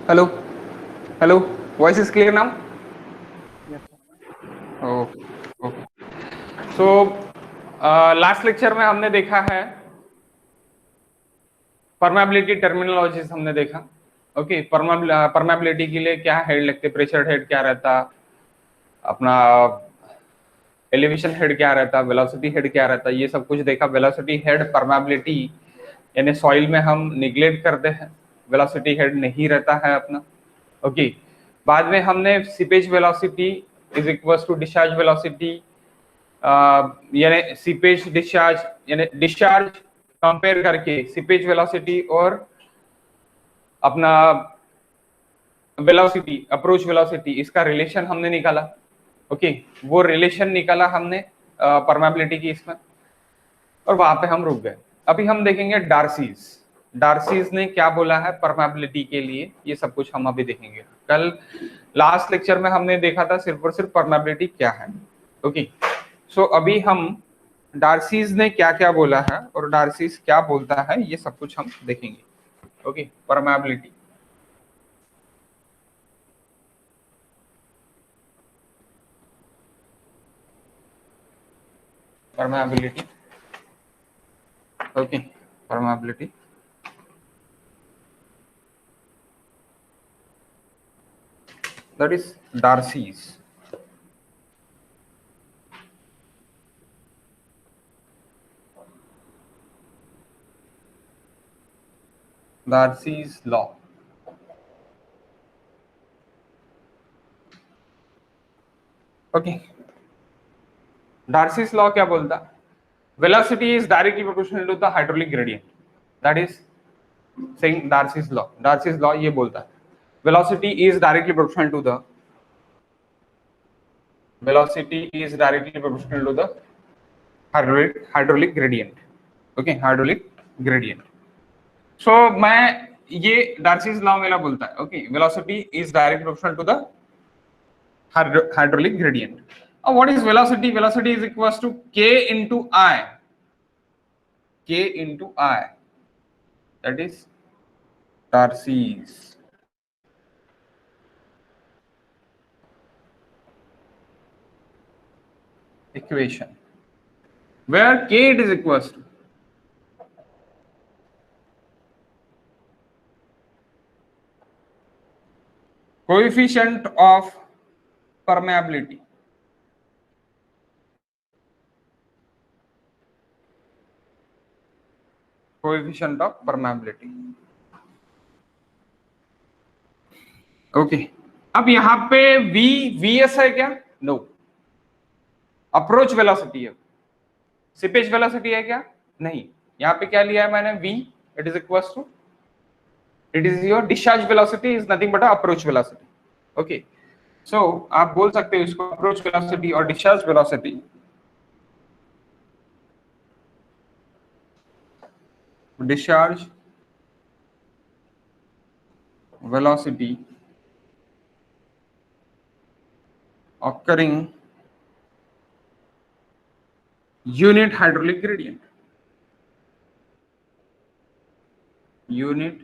Hello hello, voice is clear now? Yes sir. Okay okay. So last lecture में हमने देखा है permeability terminologies हमने देखा। ओके, परमेबिलिटी के लिए क्या हेड लगते, प्रेशर हेड क्या रहता, अपना एलिवेशन हेड क्या रहता, वेलोसिटी हेड क्या रहता, ये सब कुछ देखा। वेलोसिटी हेड परमेबिलिटी यानी सॉइल में हम निग्लेक्ट करते हैं, वेलोसिटी हेड नहीं रहता है अपना। ओके, बाद में हमने seepage velocity is equal to discharge velocity, यानी सीपेज डिस्चार्ज यानी डिस्चार्ज कंपेयर करके सीपेज वेलोसिटी और अपना वेलोसिटी, अप्रोच वेलोसिटी, इसका रिलेशन हमने निकाला। ओके, वो रिलेशन निकाला हमने परमेबिलिटी की इसमें, और वहां पे हम रुक गए। अभी हम देखेंगे डार्सीज। डार्सीज ने क्या बोला है परमेबिलिटी के लिए, ये सब कुछ हम अभी देखेंगे। कल लास्ट लेक्चर में हमने देखा था सिर्फ और सिर्फ परमेबिलिटी क्या है। ओके, सो अभी हम डार्सीज ने क्या क्या बोला है और डार्सीज क्या बोलता है, ये सब कुछ हम देखेंगे। Okay, permeability. Permeability. Okay, permeability. That is Darcy's. Darcy's law. Okay, Darcy's law क्या बोलता? Velocity is directly proportional to the hydraulic gradient. That is saying Darcy's law. Darcy's law ये बोलता है velocity is directly proportional to the velocity is directly proportional to the hydraulic gradient. Okay, hydraulic gradient. So मैं ये Darcy's law मेरा बोलता है okay, velocity is directly proportional to the hydraulic gradient. What is velocity? Velocity is equals to k into I. K into I. That is Darcy's equation, where k it is equals to coefficient of permeability. Coefficient of permeability. Okay, अब यहां पे v vs है क्या? No, approach velocity है। Seepage velocity है क्या? नहीं। यहां पे क्या लिया है मैंने? v, it is equals to, it is your discharge velocity is nothing but approach velocity. Okay, so आप बोल सकते हो इसको अप्रोच वेलोसिटी और discharge velocity. Discharge velocity occurring unit hydraulic gradient. Unit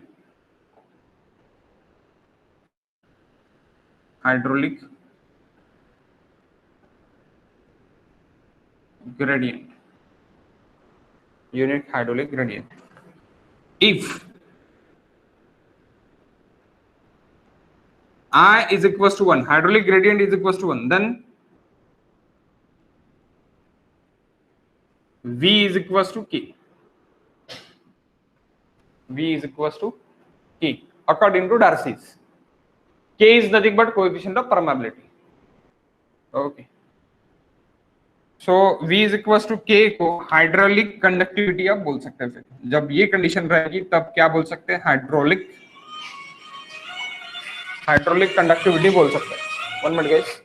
hydraulic gradient. Unit hydraulic gradient. If I is equals to 1, hydraulic gradient is equals to 1, then V is equals to K. V is equals to K according to Darcy's. K is nothing but coefficient of permeability. Okay. So V is equal to K को hydraulic conductivity आप बोल सकते हैं। फिर जब ये condition रहेगी तब क्या बोल सकते हैं? हाइड्रोलिक कंडक्टिविटी बोल सकते हैं। 1 मिनट गाइस।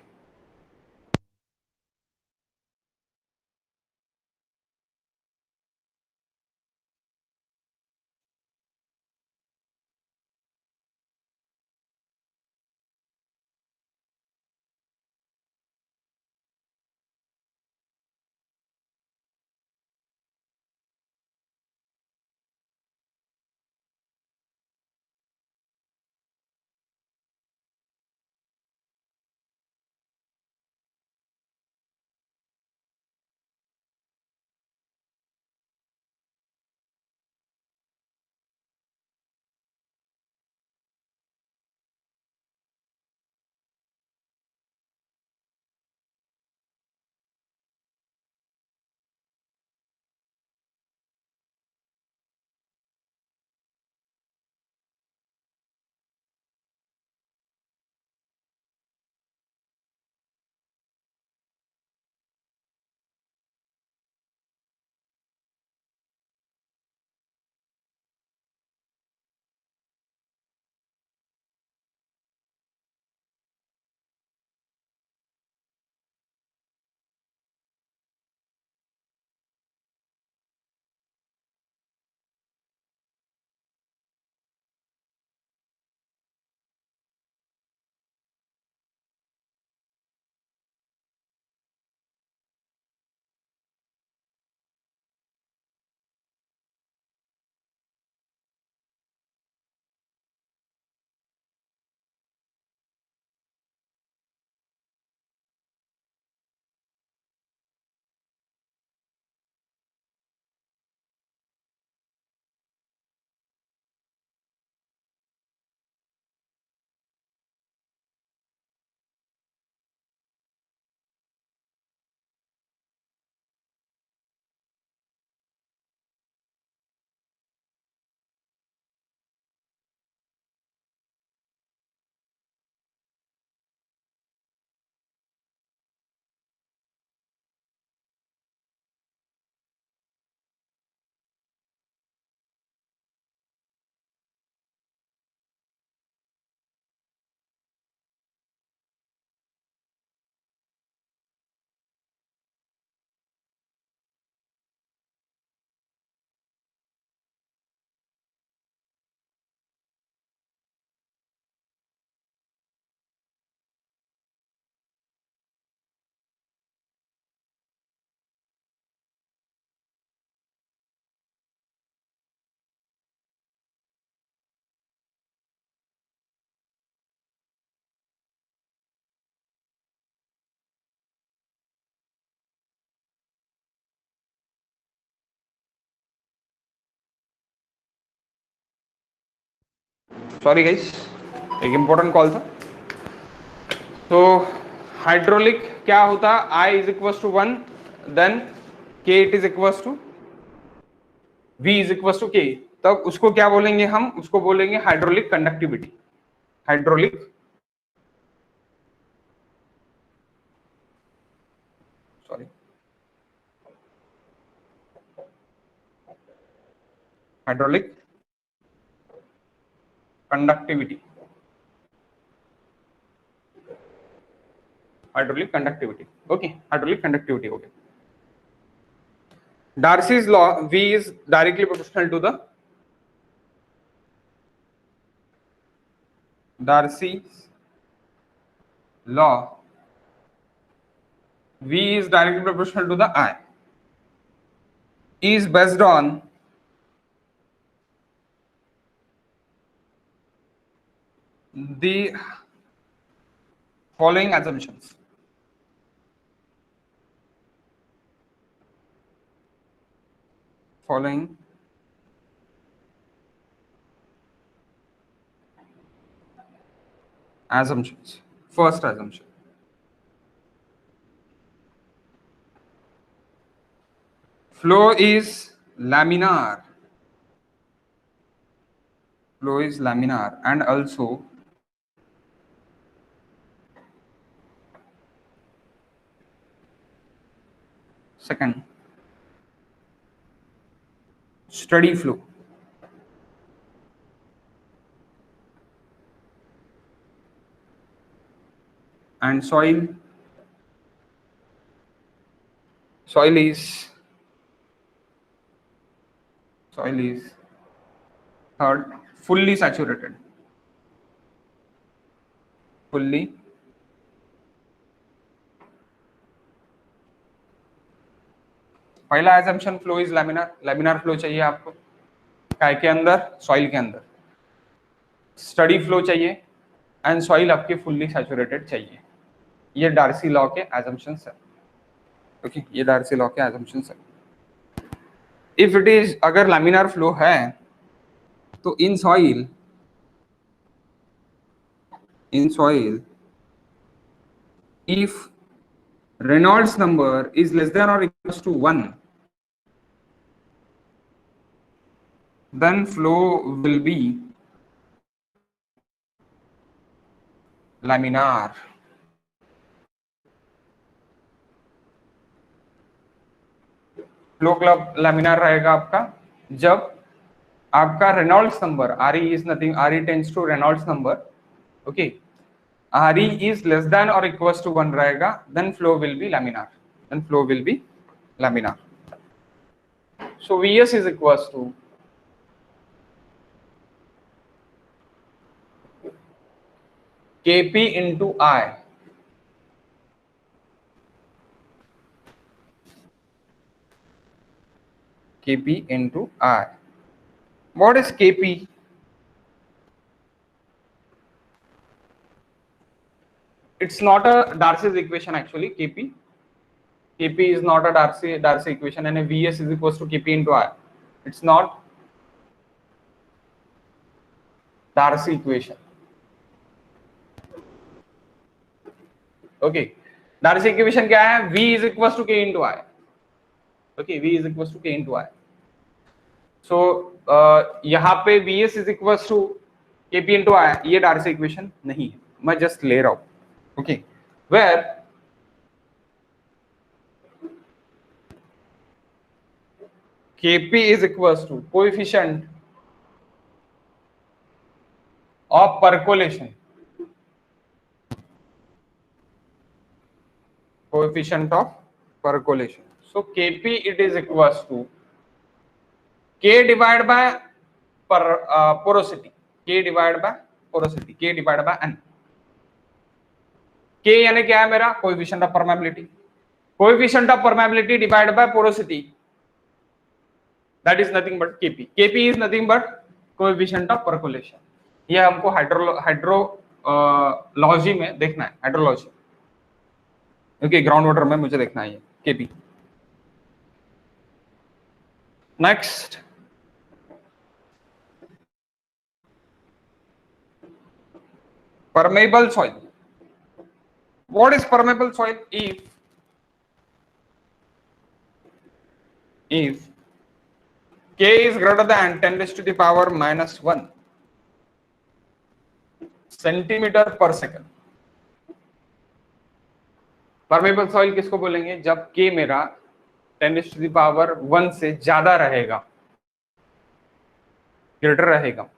सॉरी गाइस, एक इंपॉर्टेंट कॉल था। तो हाइड्रोलिक क्या होता, I is equal to 1, then K it is equal to V is equal to K. तब उसको क्या बोलेंगे हम, उसको बोलेंगे hydraulic conductivity. Hydraulic sorry hydraulic conductivity. Hydraulic conductivity, okay, hydraulic conductivity हो गया। Darcy's law, V is directly proportional to the Darcy's law, V is directly proportional to the I, is based on the following assumptions. Following assumptions. First assumption, flow is laminar. Flow is laminar, and also second, steady flow. And soil is third, fully saturated. Fully पहला assumption flow is laminar. Laminar flow चाहिए आपको काय के अंदर, soil के अंदर। Steady flow चाहिए and soil आपके फुल्ली सैचुरेटेड चाहिए। ये डार्सी लॉ के assumptions है। ओके, ये डार्सी लॉ के assumptions है। इफ इट इज, अगर लैमिनार फ्लो है तो in soil if Reynolds number is less than or equals to 1, then flow will be laminar. Flow club laminar रहेगा आपका जब आपका Reynolds number RE is nothing, RE tends to Reynolds number, okay, RE is less than or equals to 1 रहेगा, then flow will be laminar. So Vs is equals to Kp into I. Kp into I. What is Kp? It's not a Darcy's equation actually. Kp is not a Darcy equation, and a Vs is equals to Kp into I. It's not Darcy equation. Okay, Darcy equation क्या है? V is equals to K into I. Okay, V is equals to K into I. So यहाँ पे Vs is equals to Kp into I, ये Darcy equation नहीं है, मैं just ले रहा हूँ. Okay, where Kp is equals to coefficient of percolation. Coefficient of percolation. So Kp it is equals to K divided by porosity. K divided by porosity. K divided by N. K यानी क्या है मेरा? Coefficient of permeability. Coefficient of permeability divided by porosity. That is nothing but Kp. Kp is nothing but coefficient of percolation. ये हमको hydrology में देखना है, hydrology, okay, ground water में मुझे देखना है ये Kp. Next, permeable soil. What is permeable soil? If K is greater than 10 raised to the power minus 1 centimetre पर सेकंड. परमेबल सॉइल किसको बोलेंगे? जब K मेरा 10 raised to the power 1 से ज्यादा रहेगा, ग्रेटर रहेगा,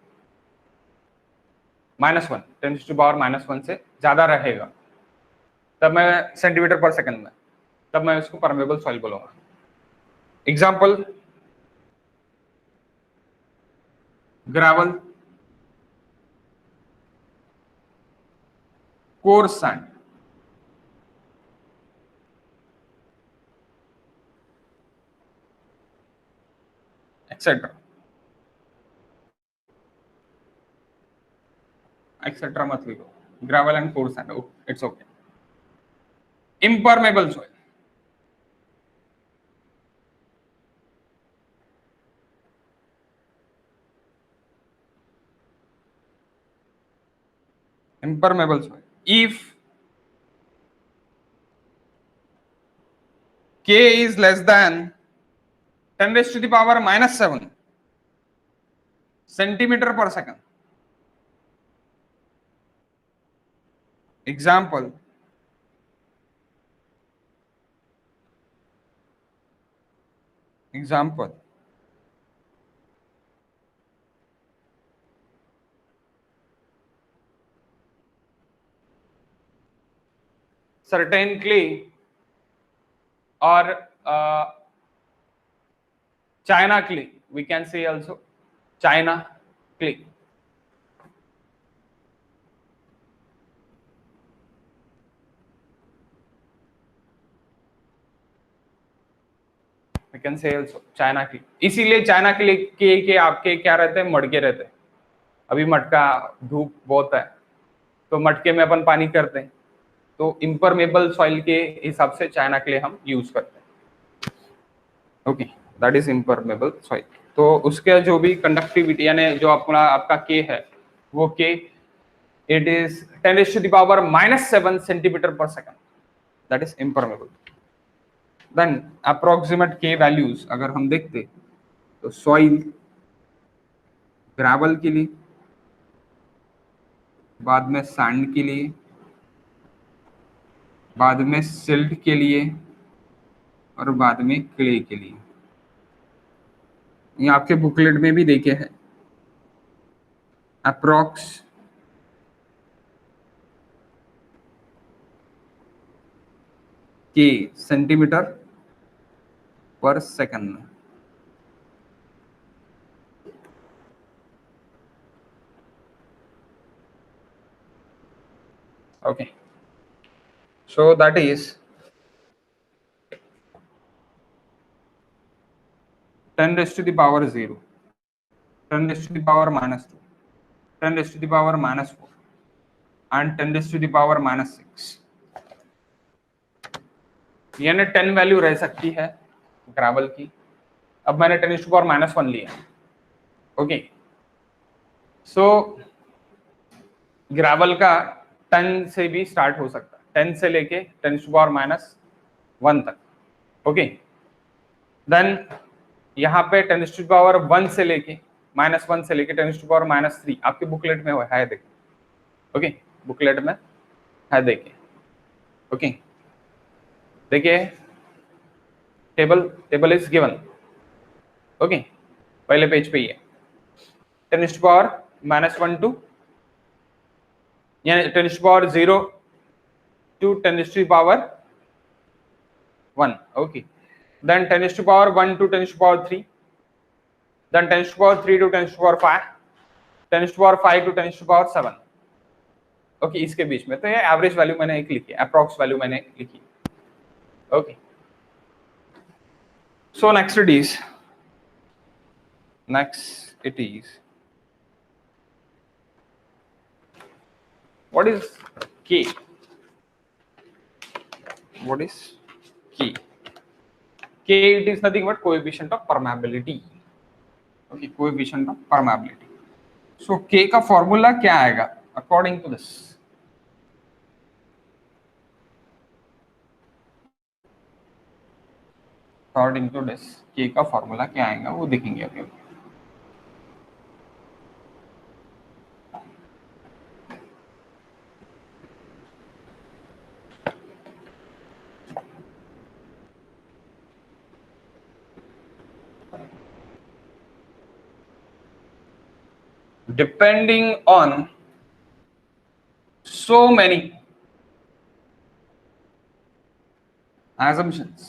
-1 10 raised to the power -1 से ज्यादा रहेगा, तब मैं सेंटीमीटर पर सेकंड में, तब मैं उसको परमेबल सॉइल बोलूंगा. Example, gravel, coarse sand, etcetera etcetera मत लिखो. Gravel and coarse sand, it's okay. Impermeable soil, impermeable soil. If K is less than 10 raised to the power -7 centimeter per second. Example, certain clay or China clay, we can say also China clay. We can say also China clay. इसीलिए China clay के आपके क्या रहते हैं? मटके रहते हैं. अभी मटका धूप बहुत है तो मटके में अपन पानी करते हैं, तो इम्परमेबल सॉइल के हिसाब से चाइना क्ले हम यूज करते हैं. Okay, that is impermeable soil. तो उसके जो भी कंडक्टिविटी यानी जो आपका के है वो के it is 10 raised to the power -7 centimetre पर second, that is impermeable. Then approximate के वैल्यूज अगर हम देखते तो सॉइल, ग्रेवल के लिए, बाद में सैंड के लिए, बाद में सिल्ट के लिए और बाद में क्ले के लिए. ये आपके बुकलेट में भी देखे हैं. अप्रोक्स के सेंटीमीटर पर सेकंड में. Okay, so that is 10 raised to the power 0, 10 raised to the power -2, 10 raised to the power -4 and 10 raised to the power -6. यानी 10 वैल्यू रह सकती है ग्रेवल की. अब मैंने 10 raised to the power -1 लिया. ओके, सो ग्रेवल का 10 से भी स्टार्ट हो सकता है, 10 से लेके 10 raised to the power -1 तक. ओके, देन यहाँ पे 10 raised to the power 1 से लेके -1 से लेके 10 raised to the power -3 आपके बुकलेट में है, देखिए. ओके, बुकलेट में है, देखिए. ओके, देखिए टेबल इज गिवन. ओके, पहले पेज पे ही है. 10 raised to the power -1 to यानी 10 raised to the power 0 to 10 raised to the power 1. Okay, then 10 raised to the power 1 to 10 raised to the power 3, then 10 raised to the power 3 to 10 raised to the power 5, 10 raised to the power 5 to 10 raised to the power 7. Okay, इसके बीच में. तो ये average value मैंने एक लिखी, approx value मैंने लिखी. Okay, so next it is what is K? What is K? K, it is nothing but coefficient of permeability. Okay, coefficient of permeability. So K का फॉर्मूला क्या आएगा according to this? According to this K का formula क्या आएगा वो देखेंगे अभी. Depending on so many assumptions,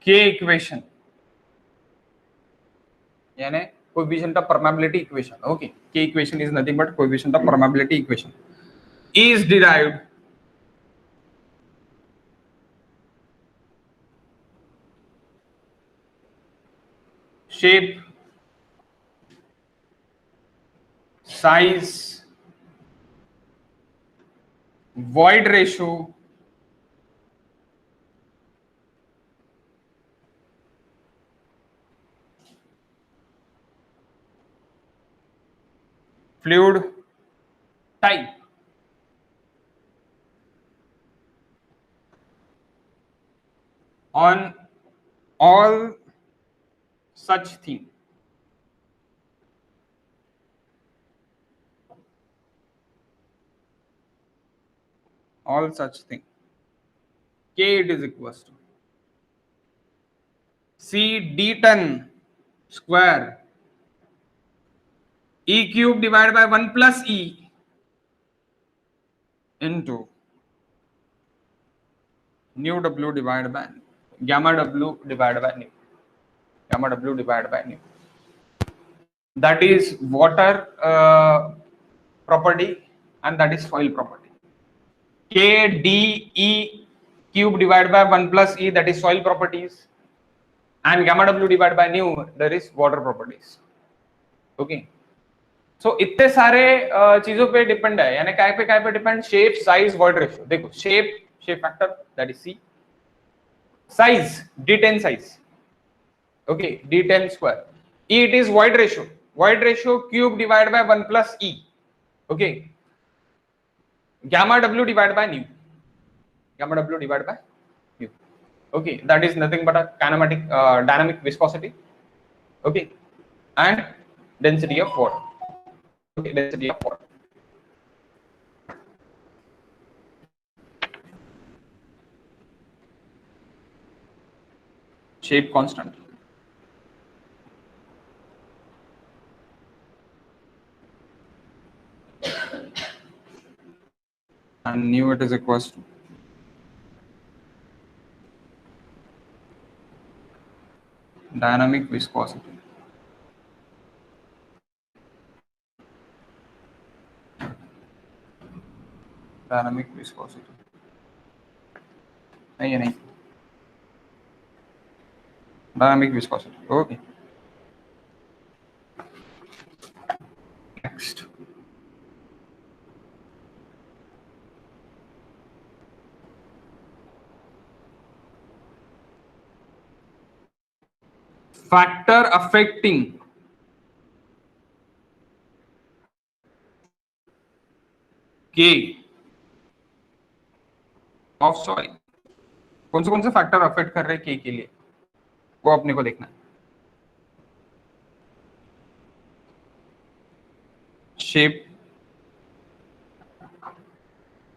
K equation यानी coefficient of permeability equation. Okay, K equation is nothing but coefficient of permeability equation is derived shape, size, void ratio, fluid type, on all such thing. All such thing. K it is equals to C d10 square E cube divided by 1 plus E into nu W divided by gamma W divided by nu. Gamma W divided by nu. That is water property and that is soil property. K D E cube divided by 1 plus E, that is soil properties, and gamma W divided by nu, that is water properties. Okay. So इतने सारे चीजों पे depend है, यानी K पे depend? Shape, size, void ratio. देखो shape factor that is C, size D10 size, okay, D10 square, E it is void ratio cube divided by 1 plus E, okay, gamma W divided by nu, okay, that is nothing but a kinematic dynamic viscosity, okay, and density of water, okay, density of water. Shape constant. And nu it is equals to dynamic viscosity. Dynamic viscosity. नहीं. Dynamic viscosity. Okay. Next. Factor affecting K of soil. कौन से factor affect कर रहे हैं K के लिए, वो अपने को देखना है. Shape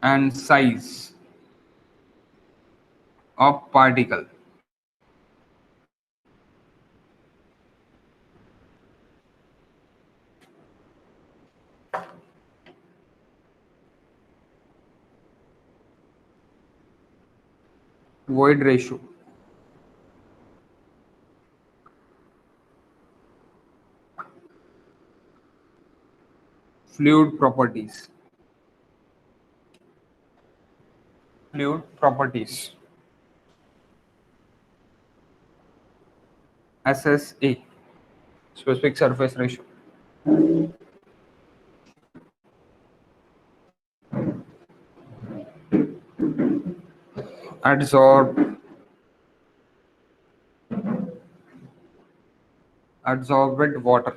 and size of particle. Void ratio. Fluid properties. SSA, specific surface ratio. Absorbed water.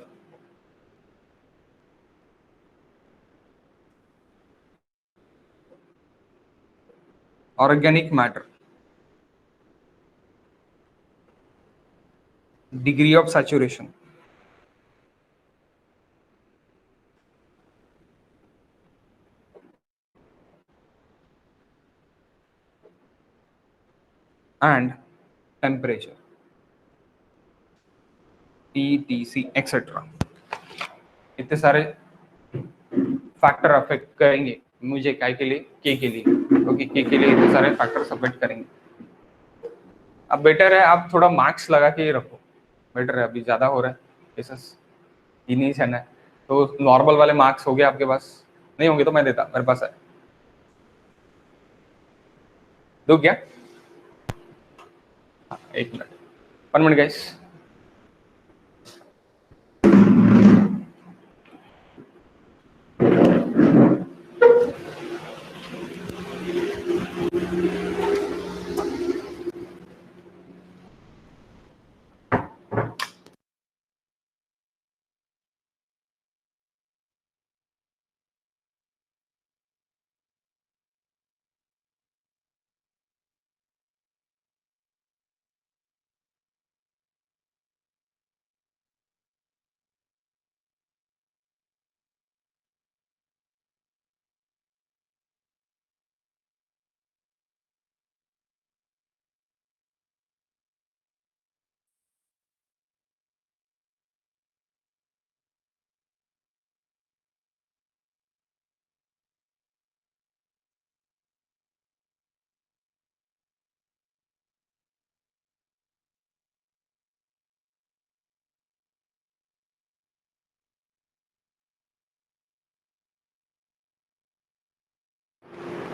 organic matter, degree of saturation, and temperature, etc etc. इतने सारे फैक्टर अफेक्ट करेंगे मुझे काय के लिए, के लिए, ओके के लिए इतने सारे फैक्टर्स अफेक्ट करेंगे। अब बेटर है आप थोड़ा मार्क्स लगा के ही रखो, बेटर है, अभी ज्यादा हो रहा है केसेस, ये नहीं सहना है। तो नॉर्मल वाले मार्क्स हो गए आपके पास, नहीं होंगे तो मैं देता, मेरे पास है, दो क्या, एक minute, 1 minute guys.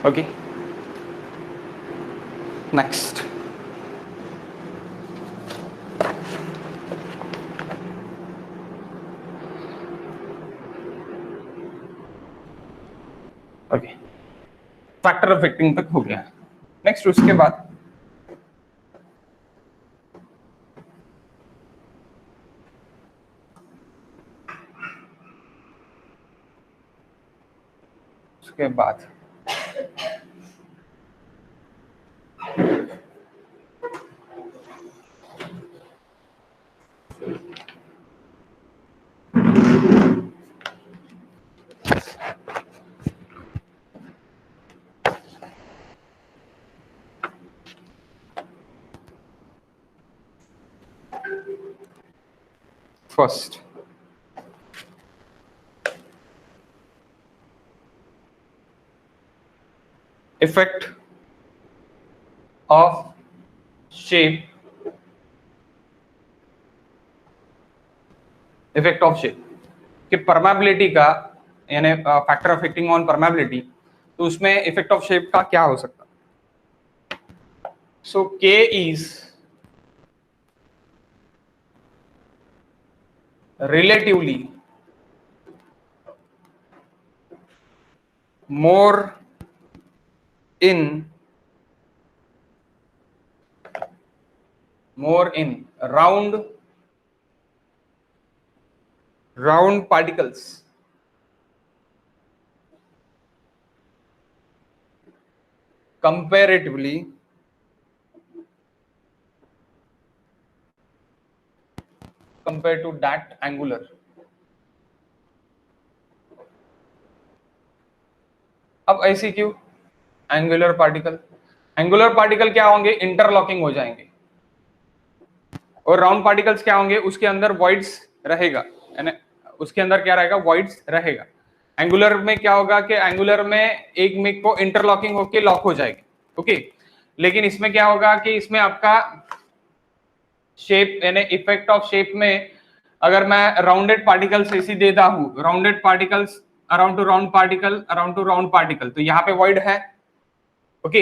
Okay next, okay factor affecting तक हो गया। नेक्स्ट उसके बाद उसके बाद first effect of shape, effect of shape कि परमेबिलिटी का, यानी फैक्टर अफेक्टिंग ऑन परमेबिलिटी, तो उसमें इफेक्ट ऑफ शेप का क्या हो सकता। सो के is relatively more in round particles comparatively compared to that angular। अब ऐसे क्यों, एंगुलर पार्टिकल क्या होंगे, इंटरलॉकिंग हो जाएंगे, और राउंड पार्टिकल्स क्या होंगे, उसके अंदर वॉइड्स रहेगा, यानी उसके अंदर क्या रहेगा, वॉइड्स रहेगा। एंगुलर में क्या होगा कि एंगुलर में एक में को इंटरलॉकिंग होके लॉक हो जाएगी, ओके। लेकिन इसमें क्या होगा कि इसमें आपका शेप, यानी इफेक्ट ऑफ शेप में अगर मैं राउंडेड पार्टिकल्स ऐसी देता हूं, rounded particles around two round particle, around two round particle, तो यहाँ पे वॉइड है, ओके।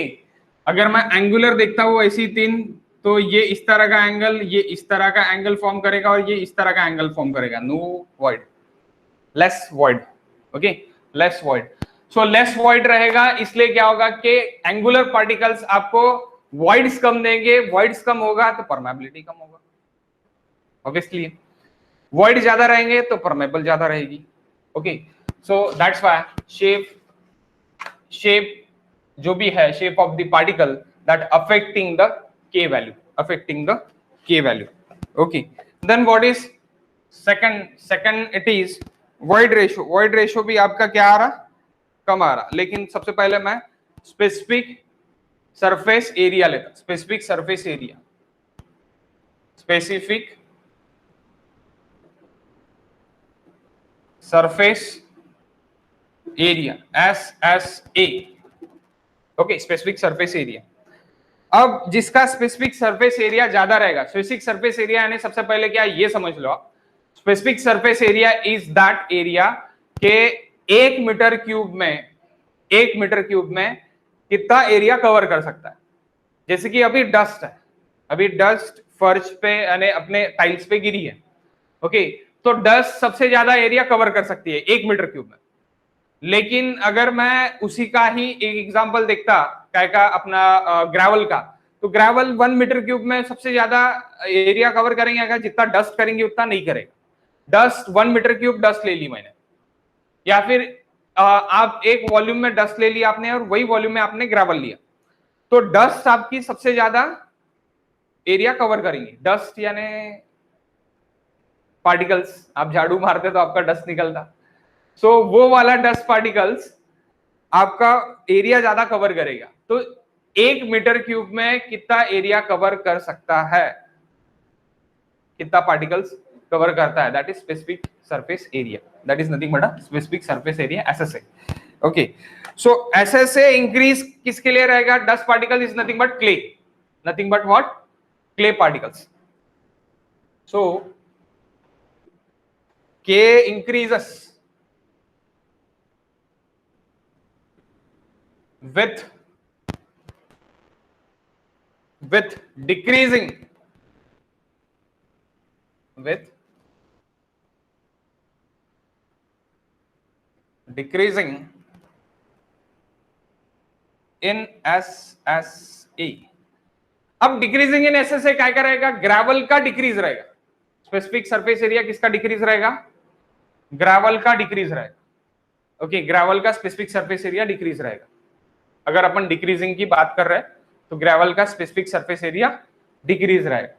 अगर मैं एंगुलर देखता हूं ऐसी तीन, तो ये इस तरह का एंगल, ये इस तरह का एंगल फॉर्म करेगा, और ये इस तरह का एंगल फॉर्म करेगा, no void, less void, okay, less void. So less void रहेगा, इसलिए क्या होगा कि एंगुलर पार्टिकल्स आपको वॉइड्स कम देंगे, वॉइड्स कम होगा तो परमेबिलिटी कम होगा, ऑब्वियसली वॉइड ज्यादा रहेंगे तो परमेबल ज्यादा रहेगी, okay. So that's why shape जो भी है shape of the particle that affecting the k value, affecting the k value. Okay, then what is second it is void ratio. Void ratio भी आपका क्या आ रहा, कम आ रहा. लेकिन सबसे पहले मैं स्पेसिफिक सरफेस एरिया लेता. Specific surface area, specific surface area, SSA. Okay, specific surface area. अब जिसका स्पेसिफिक सरफेस एरिया ज्यादा रहेगा, स्पेसिफिक सरफेस एरिया यानी सबसे पहले क्या, ये समझ लो आप, specific surface area is that area के 1 मीटर क्यूब में कितना एरिया कवर कर सकता है. जैसे कि अभी डस्ट है, अभी डस्ट फर्श पे यानी अपने टाइल्स पे गिरी है. ओके, तो डस्ट सबसे ज्यादा एरिया कवर कर सकती है 1 मीटर क्यूब में. लेकिन अगर मैं उसी का ही एक एग्जांपल देखता क्या का, अपना ग्रेवल का, तो ग्रेवल 1 मीटर क्यूब में सबसे ज्यादा एरिया कवर करेंगे. अगर जितना डस्ट करेंगे उतना नहीं करेगा. डस्ट 1 मीटर क्यूब डस्ट ले ली मैंने, या फिर आप एक वॉल्यूम में डस्ट ले लिया आपने और वही वॉल्यूम में आपने ग्रेवल लिया, तो डस्ट आपकी सबसे ज्यादा एरिया कवर करेंगे. डस्ट यानी पार्टिकल्स, आप झाड़ू मारते तो आपका डस्ट निकलता, सो वो वाला डस्ट पार्टिकल्स आपका एरिया ज्यादा कवर करेगा. तो 1 मीटर क्यूब में कितना एरिया कवर कर सकता है, कितना पार्टिकल्स कवर करता है, that is specific surface area. That is nothing but a specific surface area, SSA. Okay, so SSA increase किसके लिए रहेगा, dust particle is nothing but clay, nothing but what, clay particles. So K increases with decreasing in SSA. अब decreasing in SSA क्या करेगा, gravel का decrease रहेगा. Specific surface area किसका decrease रहेगा, ग्रेवल का डिक्रीज रहेगा. ओके, ग्रेवल का स्पेसिफिक सरफेस एरिया डिक्रीज रहेगा. अगर अपन डिक्रीजिंग की बात कर रहे हैं तो ग्रेवल का स्पेसिफिक सरफेस एरिया डिक्रीज रहेगा.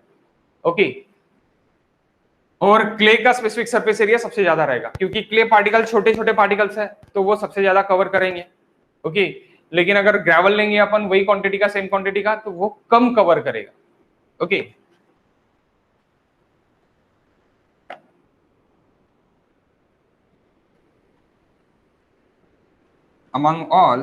ओके, और क्ले का स्पेसिफिक सरफेस एरिया सबसे ज्यादा रहेगा, क्योंकि क्ले पार्टिकल छोटे छोटे पार्टिकल्स है तो वो सबसे ज्यादा कवर करेंगे. ओके, लेकिन अगर ग्रेवल लेंगे अपन वही क्वांटिटी का, सेम क्वांटिटी का, तो वो कम कवर करेगा. Okay, among all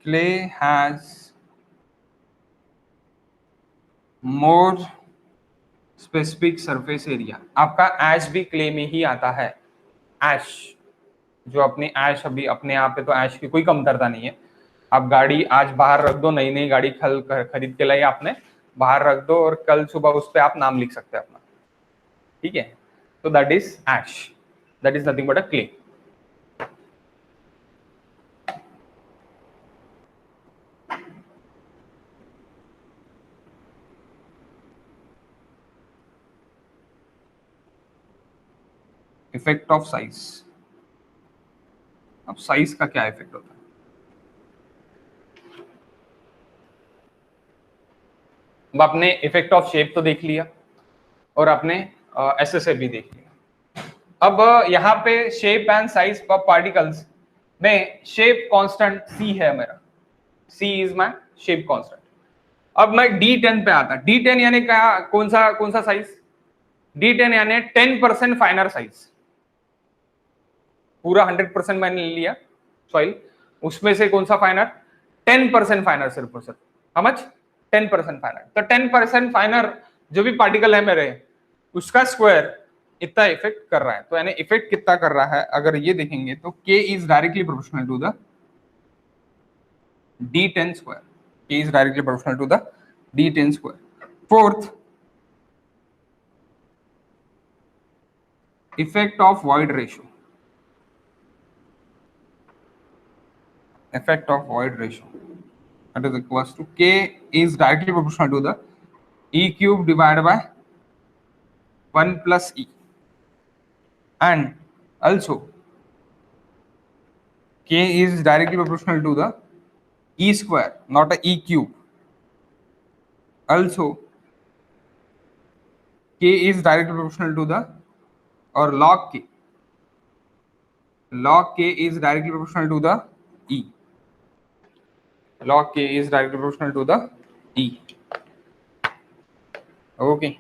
clay has more specific surface area. आपका ऐश भी क्ले में ही आता है. ऐश, जो अपनी ऐश, अभी अपने यहाँ पे तो ऐश की कोई कमतरता नहीं है. आप गाड़ी आज बाहर रख दो, नई नई गाड़ी खरीद के लाई आपने, बाहर रख दो और कल सुबह उस पर आप नाम लिख सकते हैं अपना. ठीक है, तो that is ash, that is nothing but a clay. Effect of size. अब साइज का क्या इफेक्ट होता है, अब आपने इफेक्ट ऑफ शेप तो देख लिया और आपने SSA भी देख लिया. अब यहाँ पे shape and size of particles में शेप कांस्टेंट C है मेरा, C is my shape constant. अब मैं D10 पे आता. D10 यानी क्या, कौन सा साइज, D10 यानी 10% फाइनर साइज. पूरा 100% मैंने ले लिया सॉइल, उसमें से कौन सा फाइनर, 10% फाइनर, सिर्फ और सिर्फ. How much, 10% फाइनर. तो 10% फाइनर जो भी पार्टिकल है मेरे, उसका स्क्वायर इतना इफेक्ट कर रहा है. तो यानी इफेक्ट कितना कर रहा है, अगर ये देखेंगे तो K is directly proportional to the D10 square. K is directly proportional to the D10 square. Fourth, effect of void ratio. Effect of void ratio, that is equals to K is directly proportional to the E cube divided by 1 plus E. and also k is directly proportional to the e square, not a e cube. Also k is directly proportional to the, or log k is directly proportional to the e. Log k is directly proportional to the e. Okay.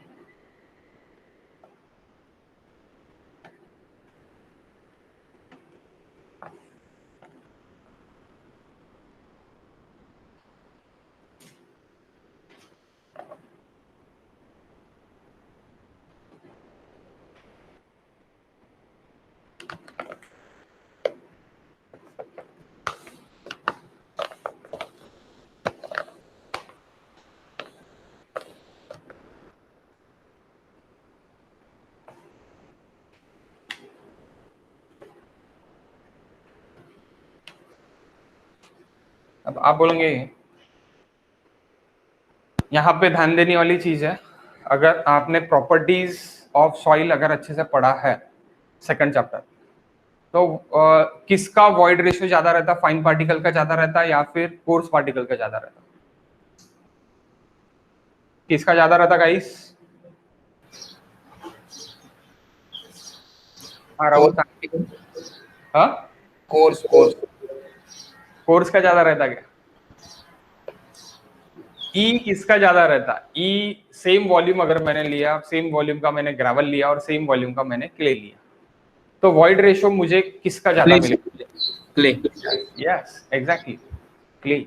अब आप बोलेंगे यहाँ पे ध्यान देने वाली चीज है, अगर आपने प्रॉपर्टीज ऑफ सॉइल अगर अच्छे से पढ़ा है सेकंड चैप्टर, तो किसका वॉइड रेशियो ज्यादा रहता, फाइन पार्टिकल का ज्यादा रहता या फिर कोर्स पार्टिकल का ज्यादा रहता? किसका ज्यादा रहता गाइस? कोर्स का ज्यादा रहता क्या? ई किसका ज्यादा रहता? ई सेम वॉल्यूम अगर मैंने लिया, सेम वॉल्यूम का मैंने ग्रेवल लिया और सेम वॉल्यूम का मैंने क्ले लिया, तो वॉइड रेशियो मुझे किसका ज्यादा मिलेगा? क्ले। Yes exactly, clay.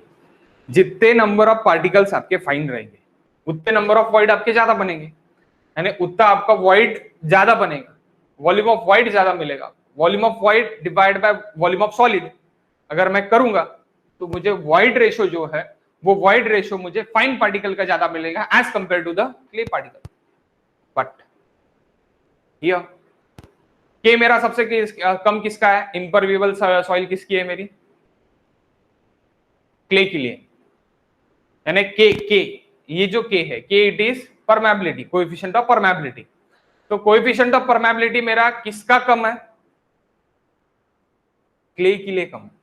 जितने नंबर ऑफ पार्टिकल्स आपके फाइन रहेंगे उतने नंबर ऑफ वॉइड आपके ज्यादा बनेंगे, यानी उतना आपका वॉइड ज्यादा बनेगा, वॉल्यूम ऑफ वॉइड ज्यादा मिलेगा। Volume of void divide by volume of solid अगर मैं करूंगा तो मुझे वॉइड रेशियो जो है वो वॉइड रेशियो मुझे फाइन पार्टिकल का ज्यादा मिलेगा as compare to the clay particle. But here के मेरा सबसे कम किसका है? इम्परविएबल सॉइल किसकी है? मेरी क्ले के लिए, यानी के ये जो के है, के it is permeability, coefficient of permeability. तो कोएफिशिएंट ऑफ परमेबिलिटी मेरा किसका कम है? क्ले के लिए कम है।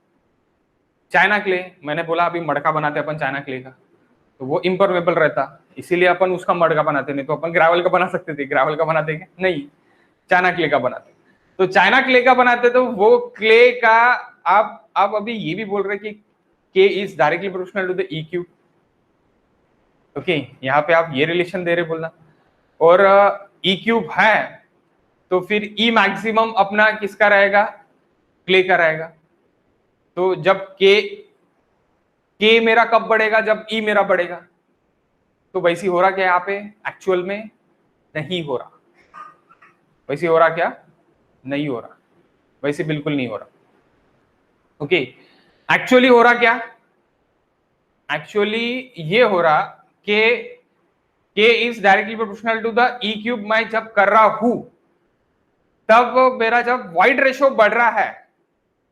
चाइना क्ले, मैंने बोला अभी मड़का बनाते अपन चाइना क्ले का, तो वो इम्परमेबल रहता, इसीलिए अपन उसका मड़का बनाते, नहीं तो अपन ग्रेवल का बना सकते थे। ग्रेवल का बनाते क्या? नहीं, चाइना क्ले का बनाते। तो चाइना क्ले का बनाते तो वो क्ले का आप अभी ये भी बोल रहे कि k is directly proportional to the e cube. Okay, यहाँ पे आप ये रिलेशन दे रहे बोलना, और ई क्यूब है तो फिर ई मैक्सिमम अपना किसका रहेगा? क्ले का रहेगा। तो जब के मेरा कब बढ़ेगा? जब ई मेरा बढ़ेगा। तो वैसी हो रहा क्या यहाँ पे? एक्चुअल में नहीं हो रहा। वैसे हो रहा क्या? नहीं हो रहा, वैसे बिल्कुल नहीं हो रहा। ओके, एक्चुअली हो रहा क्या? एक्चुअली ये हो रहा कि k is directly proportional to the e cube. मैं जब कर रहा हूं तब मेरा जब वाइड रेशियो बढ़ रहा है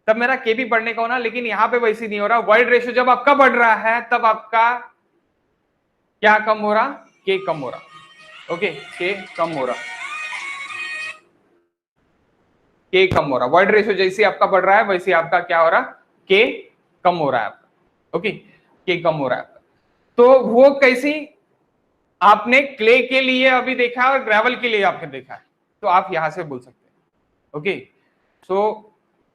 तब मेरा के भी बढ़ने का होना, लेकिन यहां पे वैसे नहीं हो रहा। वाइड रेशियो जब आपका बढ़ रहा है तब आपका क्या कम हो रहा? के कम हो रहा। ओके, के कम हो रहा, के कम हो रहा। वाइड रेशियो जैसे आपका बढ़ रहा है वैसे आपका क्या हो रहा? के कम हो रहा है आपका। ओके, के कम हो रहा है आपका। तो वो कैसी? आपने क्ले के लिए अभी देखा और ग्रेवल के लिए आपने देखा है, तो आप यहां से बोल सकते हैं। ओके, सो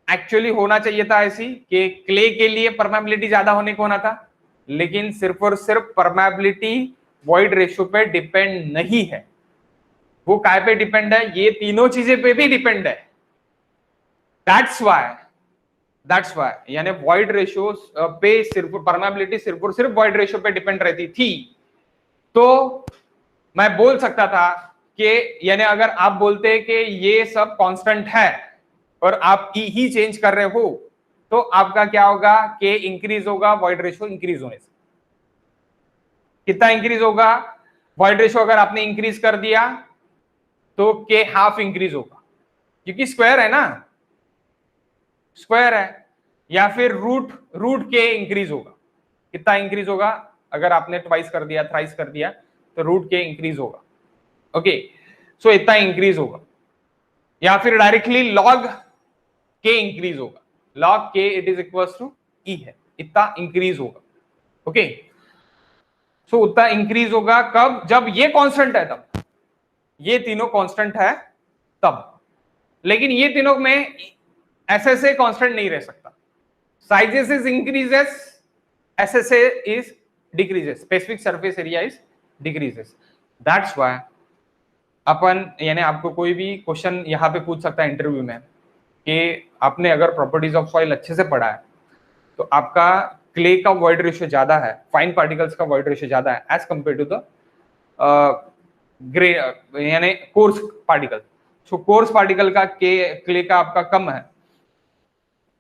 एक्चुअली होना चाहिए था ऐसी कि क्ले के लिए परमेबिलिटी ज्यादा होने को होना था, लेकिन सिर्फ और सिर्फ परमेबिलिटी वॉइड रेशियो पे डिपेंड नहीं है। वो काय पे डिपेंड है? ये तीनों चीजें पे भी डिपेंड है। दैट्स वाई यानी वॉइड रेशियो पे सिर्फ परमेबिलिटी सिर्फ और सिर्फ वॉइड रेशियो पे डिपेंड रहती थी। तो मैं बोल सकता था कि यानी अगर आप बोलते कि ये सब कांस्टेंट है और आप ई ही चेंज कर रहे हो तो आपका क्या होगा? के इंक्रीज होगा वॉइड रेशियो इंक्रीज होने से। कितना इंक्रीज होगा? वॉइड रेशियो अगर आपने इंक्रीज कर दिया तो के हाफ इंक्रीज होगा, क्योंकि स्क्वायर है ना, स्क्वायर है। या फिर रूट के इंक्रीज होगा। कितना इंक्रीज होगा? अगर आपने ट्वाइस कर दिया, थ्राइस कर दिया, तो रूट के इंक्रीज होगा। ओके, सो इतना इंक्रीज होगा। या फिर डायरेक्टली लॉग के इंक्रीज होगा, लॉग के इट इज इक्वल टू ई है, इतना इंक्रीज होगा। ओके, सो उतना इंक्रीज होगा कब, जब ये कांस्टेंट है तब, ये तीनों कांस्टेंट है तब। लेकिन ये तीनों में एसएसए कांस्टेंट नहीं रह सकता। Sizes is increases, SSA is decreases, specific surface area is decreases. That's why अपन, यानी आपको कोई भी क्वेश्चन यहाँ पे पूछ सकता है इंटरव्यू में कि आपने अगर प्रॉपर्टीज ऑफ सॉइल अच्छे से पढ़ा है तो आपका क्ले का वॉइड रेशियो ज्यादा है, फाइन पार्टिकल्स का वॉइड रेशियो ज्यादा है as compare to the grey, यानी coarse particle. So coarse particle का के क्ले का आपका कम है,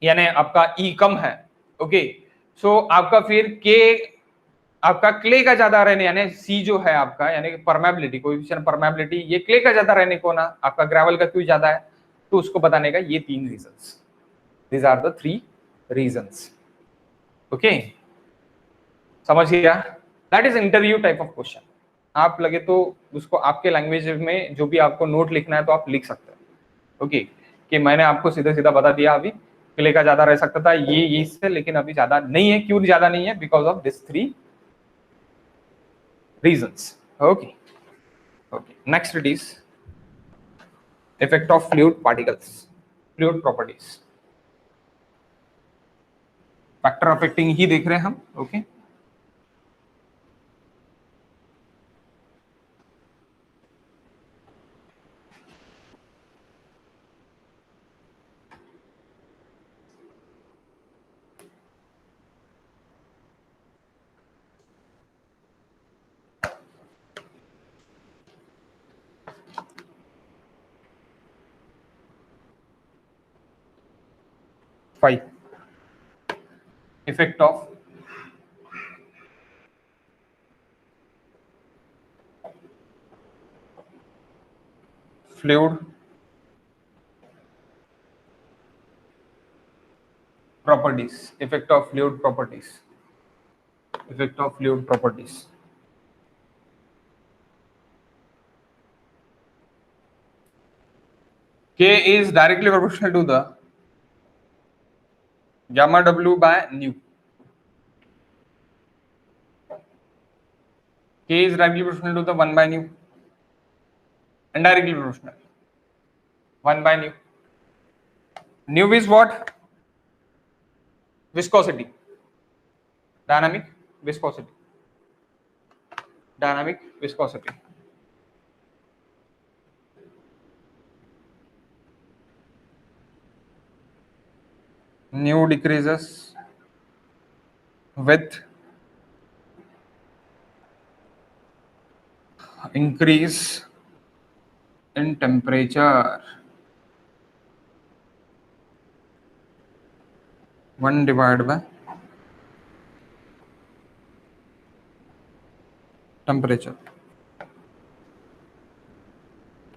यानी आपका ई कम है। ओके, सो आपका फिर के आपका क्ले का ज्यादा रहने, यानी सी जो है आपका, यानी परमेबिलिटी, कोएफिशिएंट परमेबिलिटी, ये क्ले का ज्यादा रहने को ना आपका ग्रेवल का क्यों ज्यादा है, तो उसको बताने का ये तीन reasons, these are the 3 reasons. Okay, समझ गया? That is interview type of question. आप लगे तो उसको आपके लैंग्वेज में जो भी आपको नोट लिखना है तो आप लिख सकते हैं। ओके, कि मैंने आपको सीधा सीधा बता दिया अभी क्ले का ज्यादा रह सकता था ये इससे, लेकिन अभी ज्यादा नहीं है। क्यों ज्यादा नहीं है? Because of this 3 reasons. Okay, okay, next it is effect of fluid particles, fluid properties, factor affecting ही देख रहे हैं हम। Okay, five, effect of fluid properties, effect of fluid properties, effect of fluid properties। K is directly proportional to the gamma W by nu। K is directly proportional to the 1 by nu, indirectly proportional 1 by nu। Nu is what? Viscosity, dynamic viscosity, dynamic viscosity। Nu decreases with increase in temperature, 1 divided by temperature।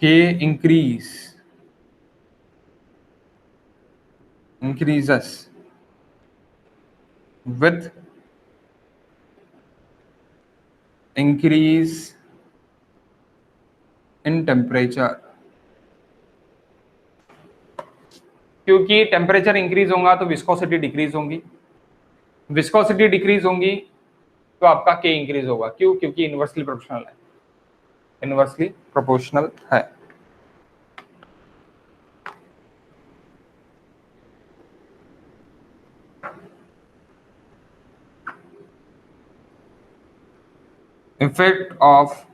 K increases with increase in temperature। क्योंकि temperature increase होगा तो viscosity decrease होगी, viscosity decrease होगी तो आपका के increase होगा। क्यों? क्योंकि इनवर्सली प्रोपोर्शनल है, इनवर्सली प्रोपोर्शनल है। Effect of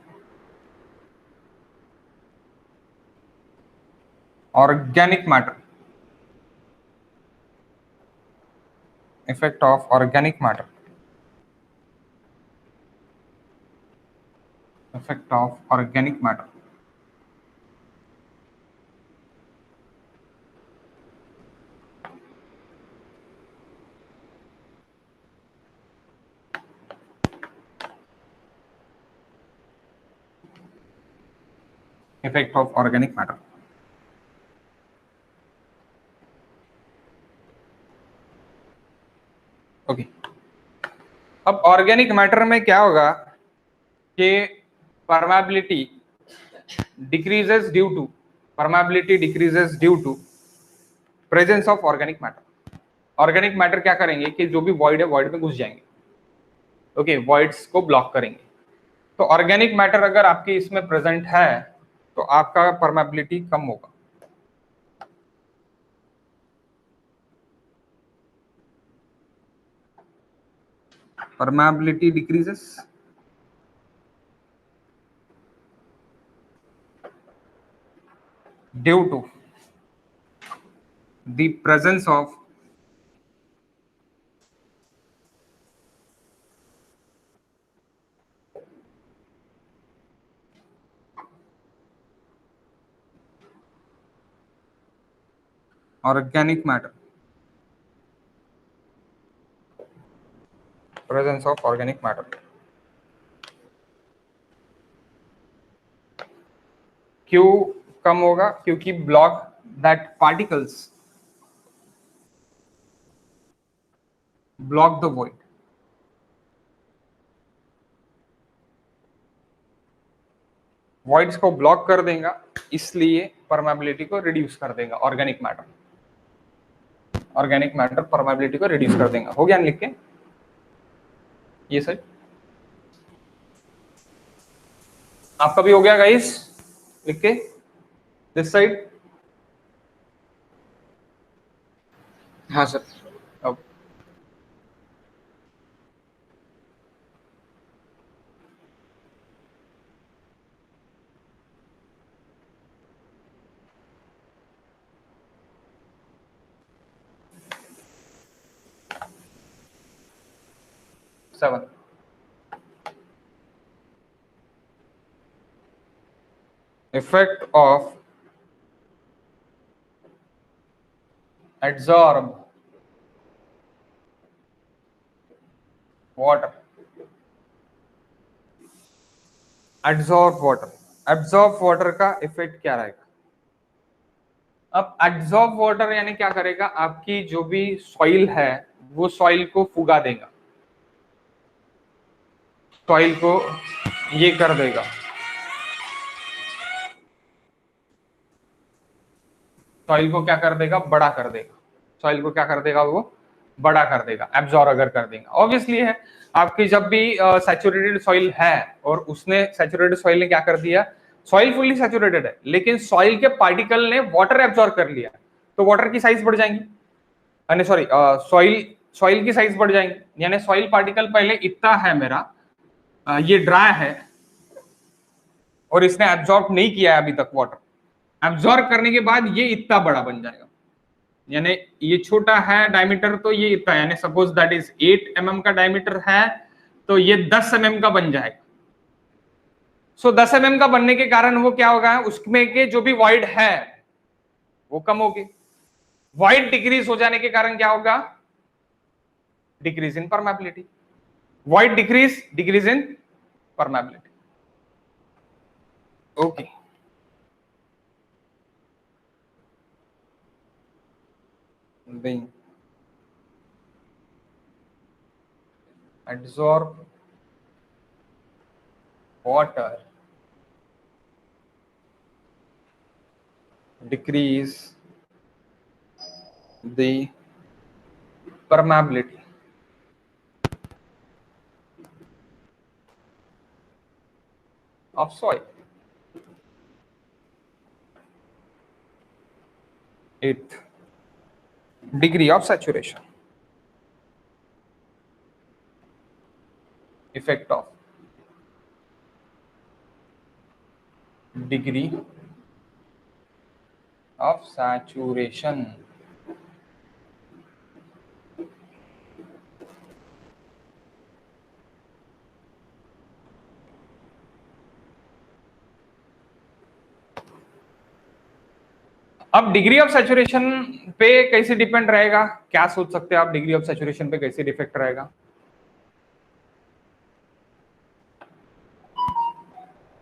organic matter, effect of organic matter, effect of organic matter। effect of organic matter। Okay, अब ऑर्गेनिक मैटर में क्या होगा कि permeability decreases due to permeability decreases due to presence of organic matter. Organic matter क्या करेंगे कि जो भी वॉइड है वॉइड में घुस जाएंगे, ओके, वॉइड्स को ब्लॉक करेंगे। तो ऑर्गेनिक मैटर अगर आपके इसमें प्रेजेंट है तो आपका परमेबिलिटी कम होगा। permeability decreases due to the presence of organic matter, presence of organic matter। क्यों कम होगा? क्योंकि block that particles block the void. Voids को ब्लॉक कर देगा, इसलिए परमेबिलिटी को रिड्यूस कर देगा organic matter. Organic matter permeability को रिड्यूस कर देगा। हो गया लिख के ये सर? आपका भी हो गया गाइस लिख के दिस साइड? हाँ सर। अब seven, effect of absorb water। Absorb water, absorb water का इफेक्ट क्या रहेगा? अब एब्जॉर्ब वाटर यानी क्या करेगा? आपकी जो भी सॉइल है वो सॉइल को फुगा देगा, सॉइल को ये कर देगा, सॉइल को क्या कर देगा? बड़ा कर देगा। सॉइल को क्या कर देगा? वो बड़ा कर देगा, एब्जॉर्ब अगर कर देगा। ऑब्वियसली है आपकी जब भी सैचुरेटेड सॉइल है और उसने सैचुरेटेड सॉइल ने क्या कर दिया, सॉइल फुल्ली सैचुरेटेड है लेकिन सॉइल के पार्टिकल ने वाटर एब्जॉर्ब कर लिया, तो वाटर की साइज बढ़ जाएंगी, यानी सॉरी सॉइल की साइज बढ़ जाएंगी। यानी सॉइल पार्टिकल पहले इतना है मेरा, ये ड्राई है और इसने एब्जॉर्ब नहीं किया है अभी तक वाटर, एब्जॉर्ब करने के बाद ये इतना बड़ा बन जाएगा। यानी ये छोटा है डायमीटर तो ये इतना, यानी सपोज दैट इज 8 mm का डायमीटर है तो ये 10 mm का बन जाएगा। सो 10 mm का बनने के कारण वो क्या होगा, उसमें के जो भी वॉइड है वो कम होगी। वॉइड डिक्रीज हो जाने के कारण क्या होगा? Decrease in permeability. Void decrease, decrease in permeability. Okay, then absorb water, decrease the permeability of soil। 8th, degree of saturation, effect of degree of saturation। अब डिग्री ऑफ सैचुरेशन पे कैसे depend रहेगा? क्या सोच सकते हैं आप डिग्री ऑफ सैचुरेशन पे कैसे इफेक्ट रहेगा?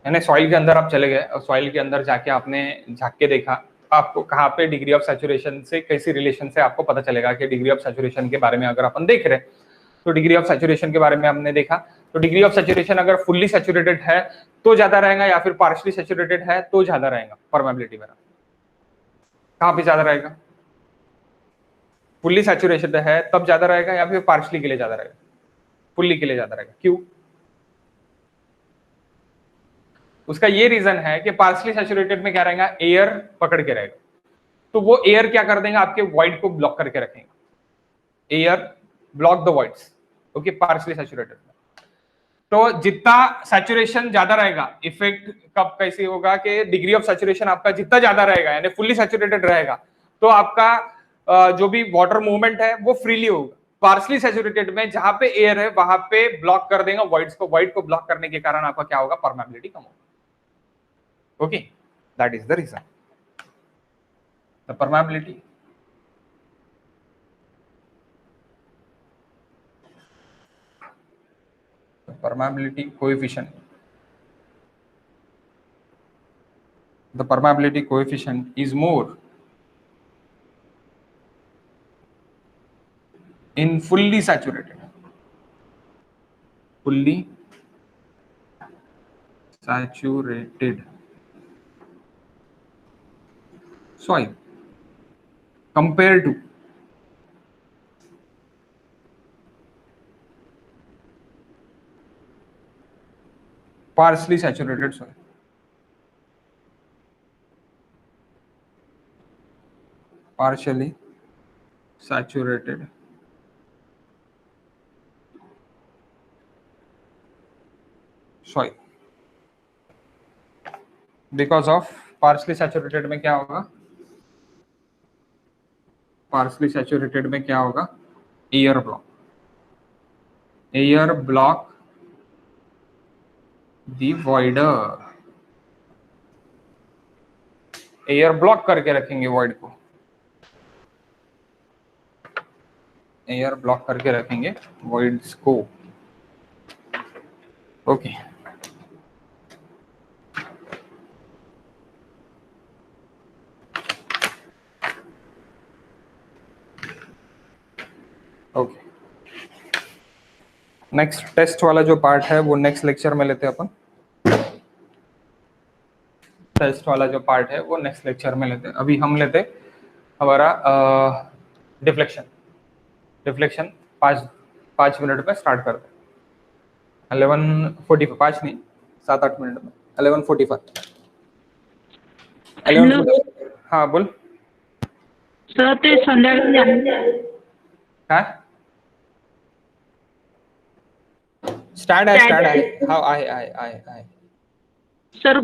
यानी सॉइल के अंदर आप चले गए और सॉइल के अंदर जाके आपने झांक के देखा, आपको कहाँ पे डिग्री ऑफ सैचुरेशन से कैसी रिलेशन से आपको पता चलेगा कि डिग्री ऑफ सैचुरेशन के बारे में अगर अपन देख रहे तो डिग्री ऑफ सैचुरेशन के बारे में हमने देखा तो डिग्री ऑफ सैचुरेशन अगर फुल्ली सैचुरेटेड है तो ज्यादा रहेगा या फिर पार्शली सैचुरेटेड है तो ज्यादा रहेगा परमेबिलिटी मेरा। कहाँ पे ज्यादा रहेगा? फुल्ली सैचुरेटेड है तब ज्यादा रहेगा या फिर पार्शली के लिए ज्यादा रहेगा? फुल्ली के लिए ज्यादा रहेगा। क्यों? उसका ये रीजन है कि पार्शली सैचुरेटेड में क्या रहेगा, एयर पकड़ के रहेगा, तो वो एयर क्या कर देगा, आपके वॉइड को ब्लॉक करके रखेगा। Air block the voids, okay, partially saturated में। तो जितना सैचुरेशन ज्यादा रहेगा, इफेक्ट कब कैसे होगा कि डिग्री ऑफ सैचुरेशन आपका जितना ज्यादा रहेगा, यानी फुल्ली सैचुरेटेड रहेगा, तो आपका जो भी वाटर मूवमेंट है वो फ्रीली होगा। पार्शली सैचुरेटेड में जहां पे एयर है वहां पे ब्लॉक कर देगा वॉइड्स को, वॉइड को ब्लॉक करने के कारण आपका क्या होगा, परमेबिलिटी कम होगा। Okay, that is the reason. The permeability, permeability coefficient, the permeability coefficient is more in fully saturated soil compared to partially saturated soil. Partially saturated soil, because of partially saturated में क्या होगा, partially saturated में क्या होगा, air block दी वॉइडर, air block करके रखेंगे void को, air block करके रखेंगे वॉइड्स को। ओके, ओके, नेक्स्ट टेस्ट वाला जो पार्ट है वो नेक्स्ट लेक्चर में लेते हैं अपन। टेस्ट वाला जो पार्ट है वो नेक्स्ट लेक्चर में लेते हैं। अभी हम लेते हमारा डिफ्लेक्शन। डिफ्लेक्शन 5 मिनट में स्टार्ट करते हैं। 11:45, 5 नहीं 7-8 मिनट में, 11:45। हाँ बोल सर, ते संध्याकाळी काय स्टार्ट आहे, स्टार्ट आहे, हा आहे, आहे, आहे, आहे सर